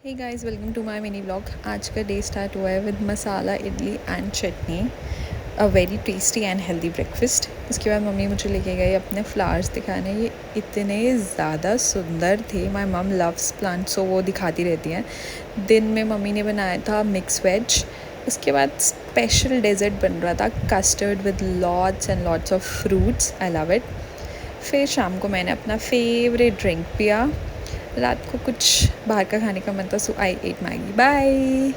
Hey guys, welcome to my mini vlog. आज का day start हुआ है with masala idli and chutney, a very tasty and healthy breakfast. उसके बाद मम्मी मुझे लेके गई अपने फ्लावर्स दिखाने। ये इतने ज़्यादा सुंदर थे। माय मम लव्स प्लांट, सो वो दिखाती रहती हैं। दिन में मम्मी ने बनाया था मिक्स वेज। उसके बाद स्पेशल डेजर्ट बन रहा था, custard with lots and lots of fruits. I love it. फिर शाम को मैंने अपना फेवरेट ड्रिंक पिया। रात को कुछ बाहर का खाने का मन था, सो आई एट मैगी। बाय।